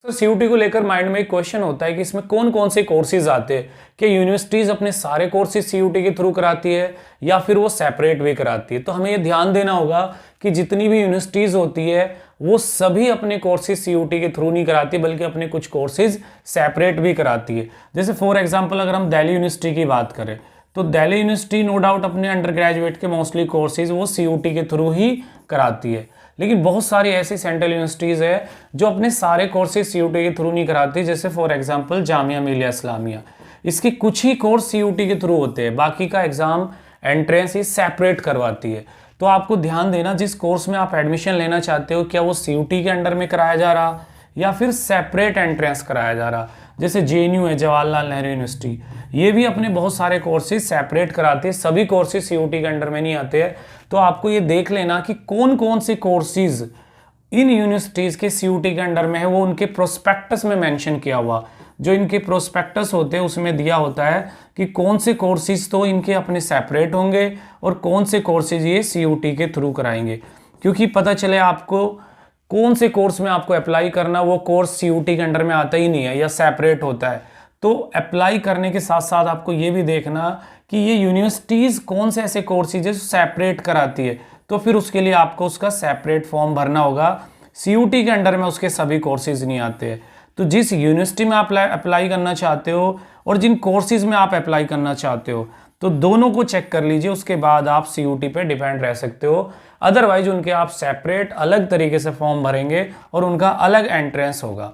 तो सीयूटी को लेकर माइंड में एक क्वेश्चन होता है कि इसमें कौन कौन से कोर्सेज आते हैं। क्या यूनिवर्सिटीज अपने सारे कोर्सेज सीयूटी के थ्रू कराती है या फिर वो सेपरेट वे कराती है। तो हमें ये ध्यान देना होगा कि जितनी भी यूनिवर्सिटीज होती है वो सभी अपने कोर्सेज सीयूटी के थ्रू नहीं कराती, बल्कि अपने कुछ कोर्सेज सेपरेट भी कराती है। जैसे फॉर एग्जाम्पल अगर हम दिल्ली यूनिवर्सिटी की बात करें तो दिल्ली यूनिवर्सिटी नो डाउट अपने अंडर ग्रेजुएट के मोस्टली कोर्सेज वो सीयूटी के थ्रू ही कराती है। लेकिन बहुत सारी ऐसी सेंट्रल यूनिवर्सिटीज़ है जो अपने सारे कोर्सेज सीयूटी के थ्रू नहीं कराती। जैसे फॉर एग्जांपल जामिया मिलिया इस्लामिया, इसके कुछ ही कोर्स सीयूटी के थ्रू होते हैं, बाकी का एग्जाम एंट्रेंस ही सेपरेट करवाती है। तो आपको ध्यान देना, जिस कोर्स में आप एडमिशन लेना चाहते हो क्या वो सीयूटी के अंडर में कराया जा रहा या फिर सेपरेट एंट्रेंस कराया जा रहा। जैसे जेएनयू है, जवाहरलाल नेहरू यूनिवर्सिटी, ये भी अपने बहुत सारे कोर्सेज सेपरेट कराते हैं, सभी कोर्सेज सीयूटी के अंडर में नहीं आते हैं। तो आपको ये देख लेना कि कौन कौन से कोर्सेज इन यूनिवर्सिटीज़ के सीयूटी के अंडर में है, वो उनके प्रोस्पेक्टस में मेंशन किया हुआ। जो इनके प्रोस्पेक्टस होते हैं उसमें दिया होता है कि कौन से कोर्सेज तो इनके अपने सेपरेट होंगे और कौन से कोर्सेज ये सीयूटी के थ्रू कराएंगे। क्योंकि पता चले आपको कौन से कोर्स में आपको अप्लाई करना, वो कोर्स सीयूटी के अंडर में आता ही नहीं है या सेपरेट होता है। तो अप्लाई करने के साथ साथ आपको ये भी देखना कि ये यूनिवर्सिटीज़ कौन से ऐसे कोर्सेज है जो सेपरेट कराती है। तो फिर उसके लिए आपको उसका सेपरेट फॉर्म भरना होगा। सीयूटी के अंडर में उसके सभी कोर्सेज नहीं आते हैं। तो जिस यूनिवर्सिटी में आप अप्लाई करना चाहते हो और जिन कोर्सेज में आप अप्लाई करना चाहते हो, तो दोनों को चेक कर लीजिए, उसके बाद आप सीयूटी पे डिपेंड रह सकते हो। अदरवाइज उनके आप सेपरेट अलग तरीके से फॉर्म भरेंगे और उनका अलग एंट्रेंस होगा।